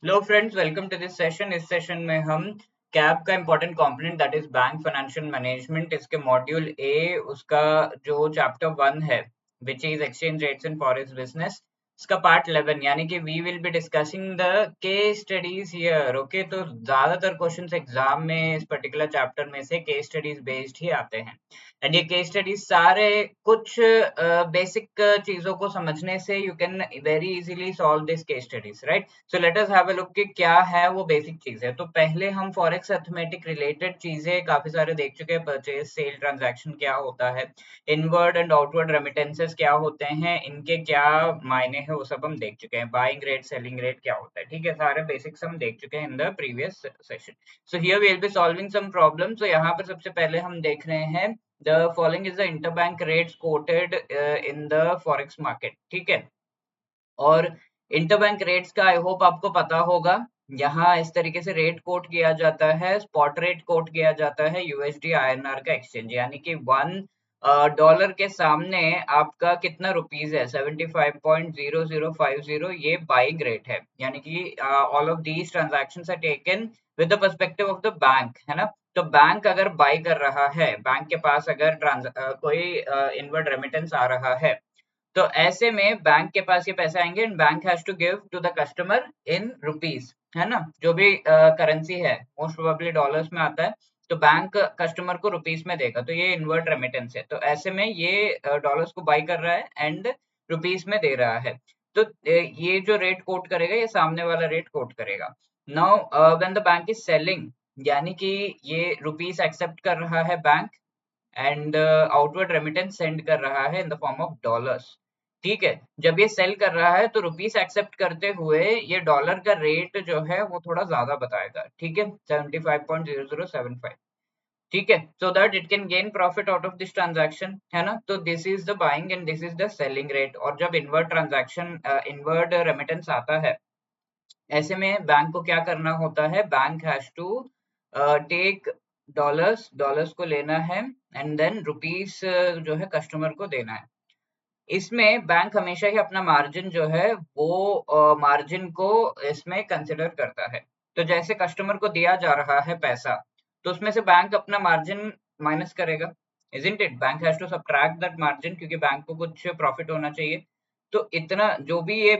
Hello friends, welcome to this session. इस session में हम कैब का important component that is bank financial management, इसके मॉड्यूल ए, उसका जो चैप्टर 1 है which is exchange rates in forex business, इसका पार्ट 11 यानी कि we will be discussing the case studies here. Okay, तो ज्यादातर क्वेश्चंस एग्जाम में इस पर्टिकुलर चैप्टर में से केस स्टडीज बेस्ड ही आते हैं। एंड ये केस स्टडीज सारे कुछ बेसिक चीजों को समझने से you can very easily solve this case studies, right? So let us have a look कि क्या है वो बेसिक चीज है। तो पहले हम फॉरेक्स अर्थमेटिक रिलेटेड चीजें काफी सारे देख चुके हैं। परचेज सेल ट्रांजैक्शन क्या होता है, इनवर्ड एंड आउटवर्ड रेमिटेंसेस क्या होते हैं, इनके क्या मायने हैं, वो सब हम देख चुके हैं। बाइंग रेट, सेलिंग रेट क्या होता है, ठीक है, सारे बेसिक्स हम देख चुके हैं in the previous session. So here we will be solving some problem. तो यहाँ पर सबसे पहले हम देख रहे हैं the following is the interbank rates quoted in the forex market, ठीक है। और इंटरबैंक रेट्स का आई होप आपको पता होगा। यहाँ इस तरीके से रेट कोट किया जाता है, स्पॉट रेट कोट किया जाता है यूएसडी आईएनआर का एक्सचेंज, यानी कि 1 डॉलर के सामने आपका कितना रुपीज है, 75.0050, ये बाइंग रेट है। यानी कि all of these transactions are taken with the perspective of the bank, है ना। तो बैंक अगर बाई कर रहा है, बैंक के पास अगर कोई इनवर्ड रेमिटेंस आ रहा है, तो ऐसे में बैंक के पास ये पैसे आएंगे and bank has to give to the customer in rupees, है ना। जो भी करेंसी है मोस्ट प्रोबेबली डॉलर्स में आता है, तो बैंक कस्टमर को रुपीस में देगा, तो ये इनवर्ट रेमिटेंस है। तो ऐसे में ये डॉलर्स को बाई कर रहा है एंड रुपीस में दे रहा है। तो ये जो रेट कोट करेगा, ये सामने वाला रेट कोट करेगा। Now when the bank is selling, यानी कि ये रुपीस एक्सेप्ट कर रहा है bank and outward remittance send कर रहा है in the form of dollars, ठीक है। जब ये सेल कर रहा है तो रुपीस एक्सेप्ट करते हुए ये डॉलर का रेट जो है वो थोड़ा ज्यादा बताएगा, ठीक है, 75.0075, ठीक है, so that it can gain profit out of this transaction, है ना। तो this is the buying and this is the selling rate. और जब इनवर्ड ट्रांजैक्शन, इनवर्ड रेमिटेंस आता है, ऐसे में बैंक को क्या करना होता है, bank has to take dollars, dollars को लेना है एंड देन रुपीस जो है कस्टमर को देना है। इसमें बैंक हमेशा ही अपना मार्जिन जो है वो मार्जिन को इसमें कंसिडर करता है। तो जैसे कस्टमर को दिया जा रहा है पैसा, तो उसमें से बैंक अपना मार्जिन माइनस करेगा, isn't it? Bank has to subtract that margin, क्योंकि बैंक को कुछ प्रॉफिट होना चाहिए। तो इतना जो भी ये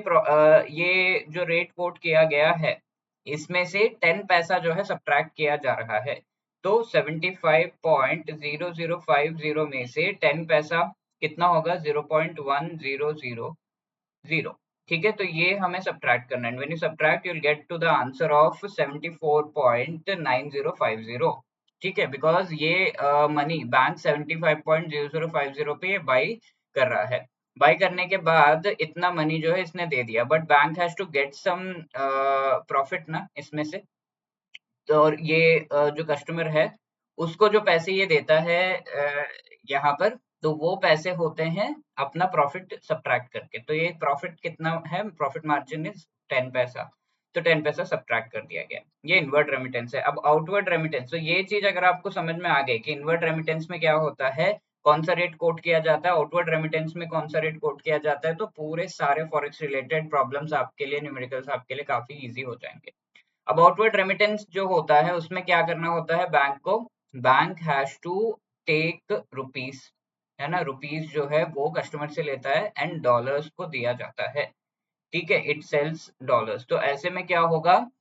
जो रेट कोट किया गया है, इसमें से 10 पैसा जो है सब्ट्रैक्ट किया जा रहा है। तो 75.0050 में से 10 पैसा कितना होगा, 0.1000, ठीक है। तो ये हमें सब्ट्रैक्ट करना है। When you subtract you will get to the answer of 74.9050, ठीक है, बिकॉज ये मनी बैंक 75.0050 पे बाई कर रहा है। बाई करने के बाद इतना मनी जो है इसने दे दिया, but bank has to get some profit ना इसमें से। तो और ये जो कस्टमर है, उसको जो पैसे ये देता है यहाँ पर, तो वो पैसे होते हैं अपना प्रॉफिट सब्ट्रैक्ट करके। तो ये प्रॉफिट कितना है, प्रॉफिट मार्जिन इज 10 पैसा, तो 10 पैसा सब्ट्रैक्ट कर दिया गया। ये इनवर्ड रेमिटेंस है। अब आउटवर्ड रेमिटेंस, तो ये चीज अगर आपको समझ में आ गई कि इनवर्ड रेमिटेंस में क्या होता है, कौन सा रेट कोट किया जाता है, आउटवर्ड रेमिटेंस में कौन सा रेट कोट किया जाता है, तो पूरे सारे फॉरेक्स रिलेटेड प्रॉब्लम्स आपके लिए, न्यूमेरिकल्स आपके लिए काफी इजी हो जाएंगे। अब आउटवर्ड रेमिटेंस जो होता है, उसमें क्या करना होता है बैंक को, bank has to take rupees, है ना, रुपीस जो है वो कस्टमर से लेता है एंड डॉलर्स को दिया जाता है, ठीक है, इट सेल्स डॉलर्स। तो ऐसे में क्या होगा,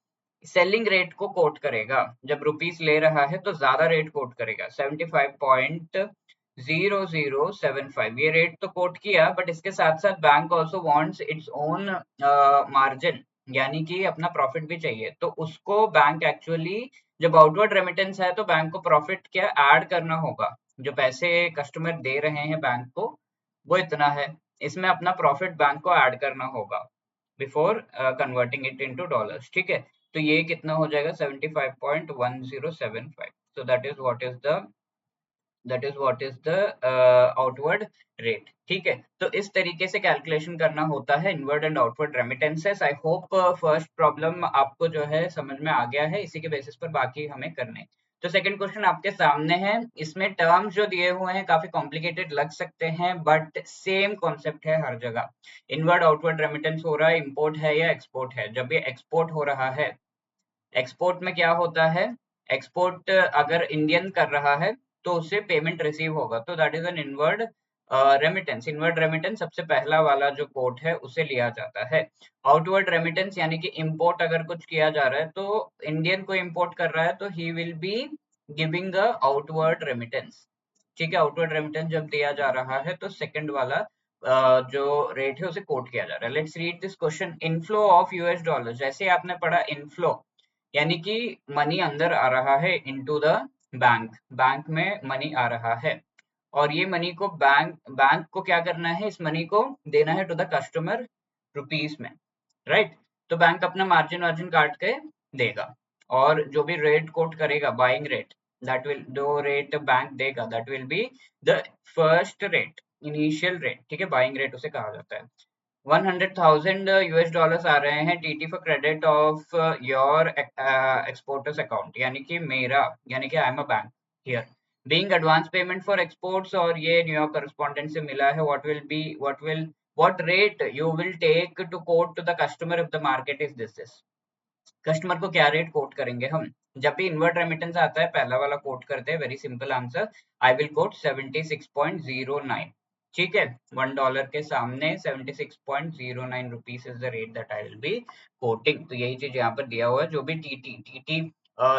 सेलिंग रेट को कोट करेगा। जब रुपीस ले रहा है तो ज्यादा रेट कोट करेगा, 75.0075, ये रेट तो कोट किया, बट इसके साथ साथ bank also wants its own margin, यानी कि अपना प्रॉफिट भी चाहिए। तो उसको बैंक एक्चुअली, जब आउटवर्ड रेमिटेंस है तो बैंक को प्रॉफिट क्या ऐड करना होगा। जो पैसे कस्टमर दे रहे हैं बैंक को, वो इतना है, इसमें अपना प्रॉफिट बैंक को ऐड करना होगा before converting it into dollars, ठीक है। तो ये कितना हो जाएगा, 75.1075। So that is the outward rate, ठीक है। तो इस तरीके से कैलकुलेशन करना होता है inward and outward remittances. I hope first problem आपको जो है समझ में आ गया है, इसी के बेसिस पर बाकी हमें करने हैं। तो सेकंड क्वेश्चन आपके सामने है, इसमें टर्म्स जो दिए हुए हैं काफी कॉम्प्लिकेटेड लग सकते हैं, बट सेम कॉन्सेप्ट है हर जगह। इनवर्ड आउटवर्ड रेमिटेंस हो रहा है, इंपोर्ट है या एक्सपोर्ट है। जब ये एक्सपोर्ट हो रहा है, एक्सपोर्ट में क्या होता है, एक्सपोर्ट अगर इंडियन कर रहा है तो उससे पेमेंट रिसीव होगा, तो that is an inward remittance. Inward remittance सबसे पहला वाला जो कोट है उसे लिया जाता है। आउटवर्ड रेमिटेंस यानी कि इंपोर्ट अगर कुछ किया जा रहा है, तो इंडियन को इंपोर्ट कर रहा है तो he will be giving a outward remittance. ठीक है, आउटवर्ड रेमिटेंस जब दिया जा रहा है तो सेकंड वाला जो रेट है उसे कोट किया जा रहा है। Let's read this question. Inflow of US dollar, जैसे आपने पढ़ा इनफ्लो यानी कि मनी अंदर आ रहा है इनटू द बैंक, बैंक में मनी आ रहा है, और ये मनी को बैंक को क्या करना है, इस मनी को देना है टू द कस्टमर रुपीस में, राइट। तो बैंक अपना मार्जिन वार्जिन काट के देगा, और जो भी रेट कोट करेगा बाइंग रेट, दैट विल जो रेट बैंक देगा that will be the first rate, initial rate. ठीक है, बाइंग रेट उसे कहा जाता है। 100,000 यूएस डॉलर्स आ रहे हैं TT for credit of your exporters account, यानी कि मेरा, यानी कि I am a bank here being advance payment for exports, और ये न्यूयॉर्क करस्पॉन्डेंट से मिला है। What rate you will take to quote to the customer if the market is this. Customer को क्या रेट कोट करेंगे हम, जब भी इनवर्ट रेमिटेंस आता है पहला वाला कोट करते हैं, very simple answer, I will quote 76.09। ठीक है, $1 के सामने 76.09 rupees is the rate that I will be quoting. तो यही चीज यहाँ पर दिया हुआ है। जो भी टीटी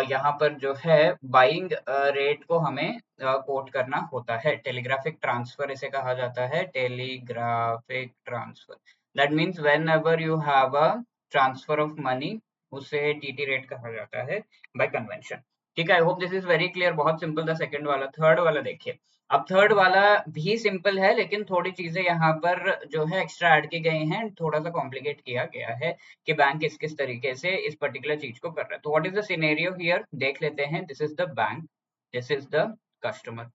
यहाँ पर जो है बाइंग रेट को हमें कोट करना होता है। टेलीग्राफिक ट्रांसफर इसे कहा जाता है, telegraphic transfer. That means when ever you have a transfer of money, उसे टीटी रेट कहा जाता है बाय कन्वेंशन। ठीक है, I hope this is very clear. बहुत सिंपल था सेकंड वाला। थर्ड वाला देखिए, अब थर्ड वाला भी सिंपल है, लेकिन थोड़ी चीजें यहाँ पर जो है एक्स्ट्रा ऐड की गई हैं, थोड़ा सा कॉम्प्लिकेट किया गया है कि बैंक किस किस तरीके से इस पर्टिकुलर चीज को कर रहा है। तो what is the scenario here, देख लेते हैं। This is the bank, this is the customer,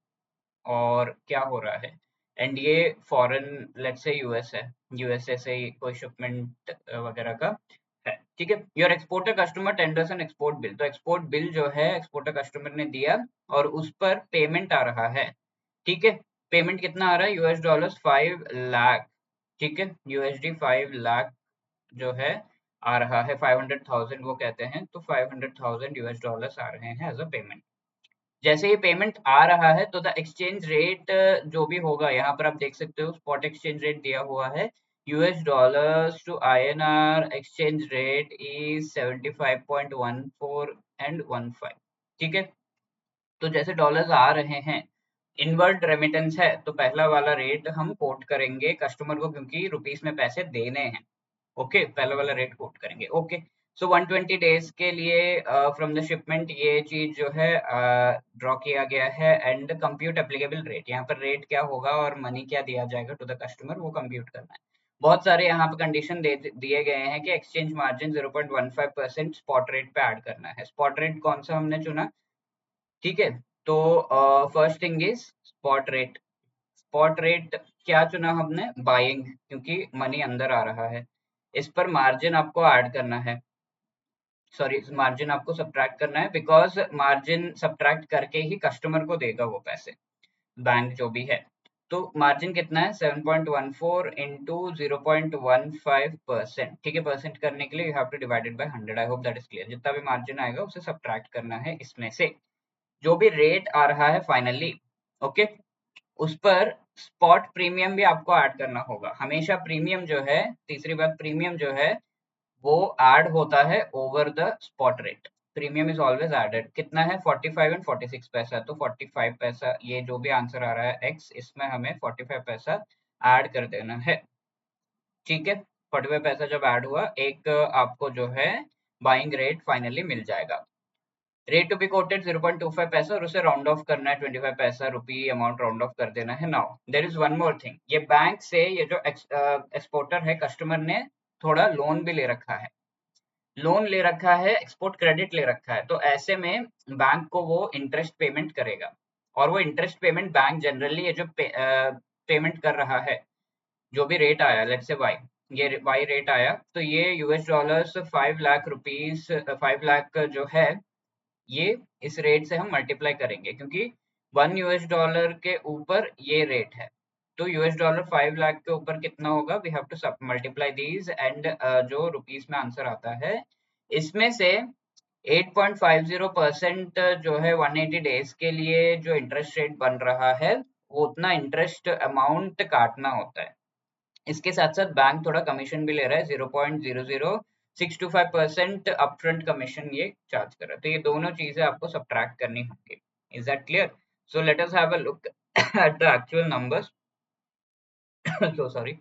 और क्या हो रहा है, एंड ये फॉरेन, लेट्स से यूएस है, यूएसए से कोई शिपमेंट वगैरह का है। ठीक है, your exporter customer tenders an export bill, तो एक्सपोर्ट बिल जो है एक्सपोर्टर कस्टमर ने दिया और उस पर पेमेंट आ रहा है। ठीक है, पेमेंट कितना आ रहा है, यूएस डॉलर्स 5 लाख। ठीक है, यूएसडी 5 लाख जो है आ रहा है, 500,000 वो कहते हैं, तो 500,000 यूएस डॉलर्स आ रहे हैं एज अ पेमेंट। जैसे ये पेमेंट आ रहा है तो द एक्सचेंज रेट जो भी होगा, यहाँ पर आप देख सकते हो स्पॉट एक्सचेंज रेट दिया हुआ है, US dollars to INR exchange rate is 75.14 and 15। ठीक है, तो जैसे डॉलर्स आ रहे हैं, इनवर्ट रेमिटेंस है, तो पहला वाला रेट हम कोट करेंगे कस्टमर को, क्योंकि रुपीस में पैसे देने हैं। ओके, पहला वाला रेट कोट करेंगे। ओके, सो 120 डेज के लिए फ्रॉम द शिपमेंट ये चीज जो है ड्रॉ किया गया है, एंड कंप्यूट एप्लीकेबल रेट, यहाँ पर रेट क्या होगा और मनी क्या दिया जाएगा टू द कस्टमर, वो कंप्यूट करना है। बहुत सारे यहाँ पे कंडीशन दिए गए हैं कि एक्सचेंज मार्जिन 0.15% स्पॉट रेट पे ऐड करना है। स्पॉट रेट कौन सा हमने चुना, ठीक है, तो first thing is spot rate. Spot rate क्या चुना हमने, बाइंग, क्योंकि मनी अंदर आ रहा है। इस पर मार्जिन आपको ऐड करना है, सॉरी मार्जिन आपको सब्ट्रैक्ट करना है, बिकॉज मार्जिन सब्ट्रैक्ट करके ही कस्टमर को देगा वो पैसे, बैंक जो भी है। तो मार्जिन कितना है, 7.14 इंटू 0.15%। ठीक है, परसेंट करने के लिए you have two divided by 100। I hope that is clear. जितना भी मार्जिन आएगा उसे सब्ट्रैक्ट करना है इसमें से, जो भी रेट आ रहा है फाइनली। ओके, उस पर स्पॉट प्रीमियम भी आपको ऐड करना होगा। हमेशा प्रीमियम जो है, तीसरी बात, प्रीमियम जो है वो ऐड होता है over the spot rate. Premium is always added. कितना है, 45 एंड 46 पैसा, तो 45 पैसा, ये जो भी आंसर आ रहा है एक्स, इसमें हमें 45 पैसा ऐड कर देना है। ठीक है, 45 पैसा जब ऐड हुआ, एक आपको जो है बाइंग रेट फाइनली मिल जाएगा। रेट टू बी कोटेड 0.25 पैसा, और उसे राउंड ऑफ करना है 25 पैसा, रुपी अमाउंट राउंड ऑफ कर देना है। Now there is one more thing, ये बैंक से ये जो एक्सपोर्टर है कस्टमर ने थोड़ा लोन भी ले रखा है, लोन ले रखा है, एक्सपोर्ट क्रेडिट ले रखा है, तो ऐसे में बैंक को वो इंटरेस्ट पेमेंट करेगा, और वो इंटरेस्ट पेमेंट बैंक जनरली ये जो पेमेंट कर रहा है, जो भी रेट आया, लेट्स से वाई, ये वाई रेट आया, तो ये US dollars 5 lakh rupees, 5 lakh जो है ये इस रेट से हम मल्टीप्लाई करेंगे, क्योंकि 1 US डॉलर के ऊपर ये रेट है। तो US डॉलर 5 लाख के ऊपर कितना होगा, we have to multiply these and जो रुपीस में आंसर आता है इसमें से 8.50% जो है 180 डेज के लिए जो इंटरेस्ट रेट बन रहा है वो उतना इंटरेस्ट अमाउंट काटना होता है। इसके साथ साथ बैंक थोड़ा कमीशन भी ले रहा है, 0.00625% अपफ्रंट कमीशन ये चार्ज कर रहा है। तो ये दोनों चीजें आपको सब्ट्रैक्ट करनी होंगी। Is that clear? So let us have a look at the actual numbers. So sorry.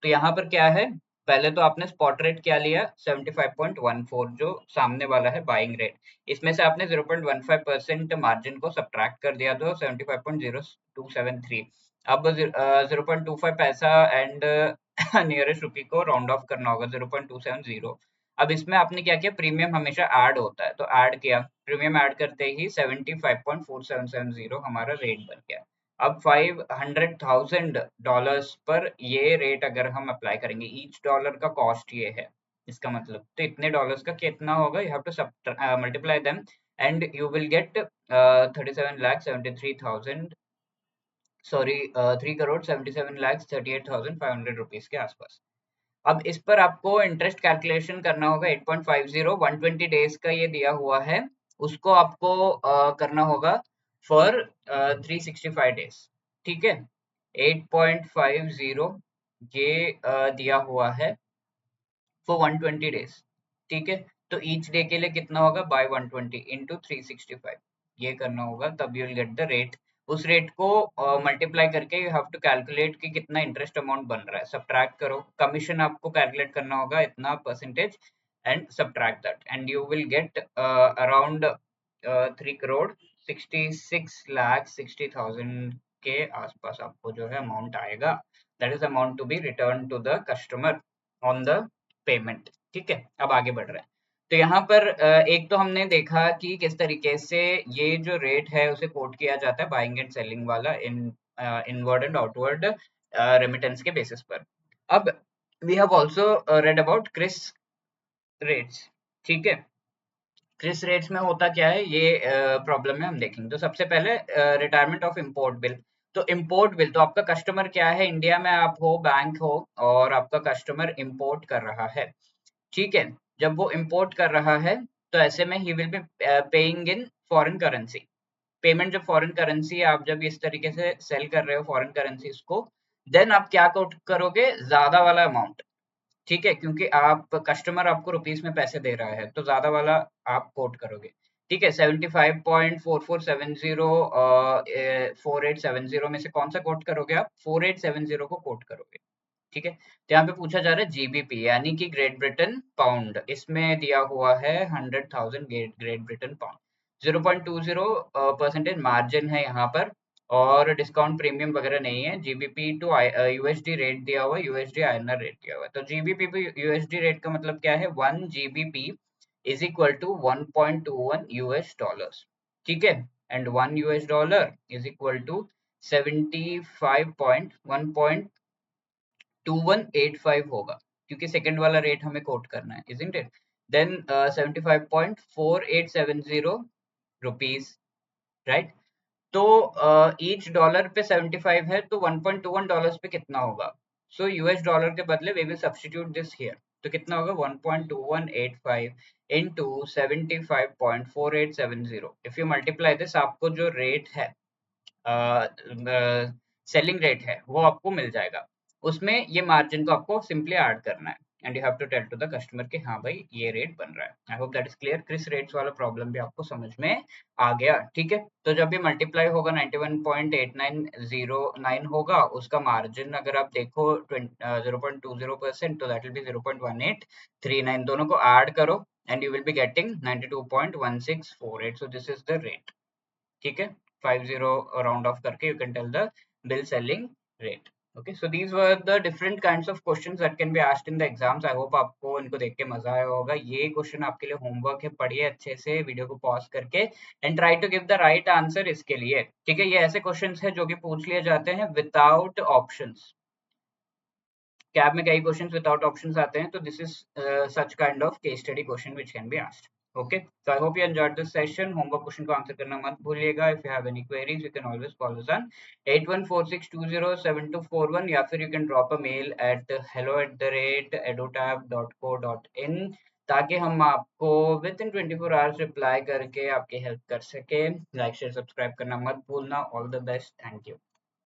तो यहाँ पर क्या है, पहले तो आपने स्पॉट रेट क्या लिया, 75.14 जो सामने वाला है बाइंग रेट, इसमें से आपने 0.15% मार्जिन को सब्ट्रैक्ट कर दिया तो 75.0273। अब 0.25 पैसा एंड नियरेस्ट रुपी को राउंड ऑफ करना होगा 0.270। अब इसमें आपने क्या किया, प्रीमियम हमेशा ऐड होता है तो ऐड किया, प्रीमियम ऐड करते ही 75.4770 हमारा रेट बन गया। अब $500,000 पर ये रेट अगर हम अप्लाई करेंगे, ईच डॉलर का कॉस्ट ये है, इसका मतलब तो इतने डॉलर्स का कितना होगा, you have to multiply them and you will gate 37,73,000, sorry 3,77,38,500 rupees के आसपास। अब इस पर आपको इंटरेस्ट कैलकुलेशन करना होगा 8.50, 120 डेज का ये दिया हुआ है, उसको आपको करना होगा फॉर 365 डेज। ठीक है, 8.50 ये दिया हुआ है फॉर 120 डेज। ठीक है, तो ईच डे के लिए कितना होगा, बाय 120 इंटू 365 ये करना होगा, तब you will get the rate. उस रेट को मल्टीप्लाई करके यू हैव टू कैलकुलेट कि कितना इंटरेस्ट अमाउंट बन रहा है, सब्ट्रैक्ट करो, कमीशन आपको कैलकुलेट करना होगा इतना percentage and subtract that and you will get around 3,66,60,000 के आसपास आपको जो है अमाउंट आएगा। That is amount to be return to the customer on the payment. ठीक है, अब आगे बढ़ रहे हैं। तो यहाँ पर एक तो हमने देखा कि किस तरीके से ये जो रेट है उसे कोट किया जाता है बाइंग एंड सेलिंग वाला in inward and outward remittance के बेसिस पर। अब we have also read about cross rates. ठीक है, क्रिस रेट्स में होता क्या है, ये प्रॉब्लम है हम देखेंगे। तो सबसे पहले रिटायरमेंट ऑफ इम्पोर्ट बिल। तो इम्पोर्ट बिल, तो आपका कस्टमर क्या है, इंडिया में आप हो, बैंक हो और आपका कस्टमर इम्पोर्ट कर रहा है। ठीक है, जब वो इम्पोर्ट कर रहा है तो ऐसे में he will be paying in foreign currency. Payment जब फॉरेन करेंसी आप जब इस तरीके से सेल कर रहे हो फॉरेन करेंसीज को, देन आप क्या कोट करोगे, ज्यादा वाला अमाउंट। ठीक है, क्योंकि आप कस्टमर आपको रुपीस में पैसे दे रहा है तो ज्यादा वाला आप कोट करोगे। ठीक है, 75.4470 4870 में से कौन सा कोट करोगे आप, 4870 को कोट करोगे। ठीक है, तो यहाँ पे पूछा जा रहा है जीबीपी यानी कि ग्रेट ब्रिटेन पाउंड, इसमें दिया हुआ है 100,000 ग्रेट ब्रिटेन पाउंड। 0.20% मार्जिन है यहाँ पर और डिस्काउंट प्रीमियम वगैरह नहीं है। जीबीपी टू यूएसडी रेट दिया हुआ है, यूएसडी आईएनआर रेट दिया हुआ है। तो जीबीपी पे यूएसडी रेट का मतलब क्या है, 1 GBP is equal to 1.21 US dollars. ठीक है, and 1 US dollar is equal to 75.1.2185 होगा, क्योंकि सेकंड वाला रेट हमें कोट करना है, isn't it? Then 75.4870 rupees, right? तो ईच डॉलर पे 75 है तो 1.21 डॉलर्स पे कितना होगा, सो यूएस डॉलर के बदले we will substitute this here, तो कितना होगा 1.2185 into 75.4870। If you multiply this आपको जो रेट है सेलिंग रेट है वो आपको मिल जाएगा। उसमें ये मार्जिन को आपको सिंपली ऐड करना है and you have to tell to the customer कि हाँ भाई ये रेट बन रहा है। I hope that is clear. Cross rates वाला प्रॉब्लम भी आपको समझ में आ गया। ठीक है, तो जब भी मल्टीप्लाई होगा 91.8909 होगा, उसका मार्जिन अगर आप देखो 0.20% तो दैट विल बी 0.1839, दोनों को ऐड करो and you will be getting 92.1648। So this is the rate. ठीक है, 50 राउंड ऑफ करके you can tell the bill selling rate। okay, so these were the different kinds of questions that can be asked in the exams। I hope आपको इनको देख के मजा आया होगा। ये क्वेश्चन आपके लिए होमवर्क है, पढ़िए अच्छे से, वीडियो को पॉज करके and try to give the right answer इसके लिए। ठीक है, ये ऐसे क्वेश्चंस है जो कि पूछ लिए जाते हैं विदाउट ऑप्शंस। कैब में कई क्वेश्चंस विदाउट ऑप्शंस आते हैं, तो this is such kind of case study question which can be asked. Okay, so I hope you enjoyed this session. Homework question को आंसर करना मत भूलिएगा. If you have any queries, you can always call us on 8146207241 या फिर you can drop a mail at hello@edutab.co.in ताकि हम आपको within 24 hours reply करके आपकी help कर सके. Like, share, subscribe करना मत भूलना. All the best. Thank you.